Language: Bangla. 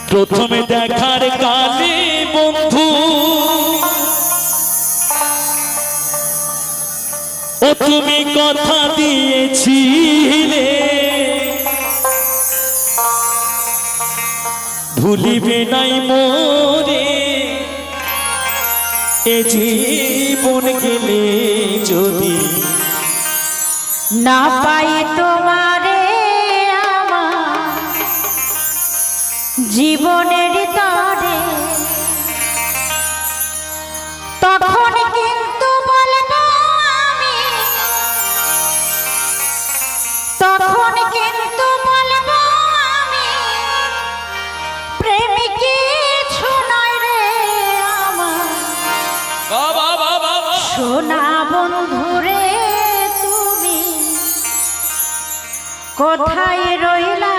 প্রথমে দেখার কালে বন্ধু ও তুমি কথা দিয়েছিলে ভুলিবে নাই মোরে এ জীবন গেলে যদি না পাই তোমারে আমার জীবনের তরে তখন কিন্তু বলবো আমি তখন কিন্তু বলবো আমি প্রেমিক কিছু নয় রে আমার সোনা বন্ধুরে তুমি কোথায় রইলা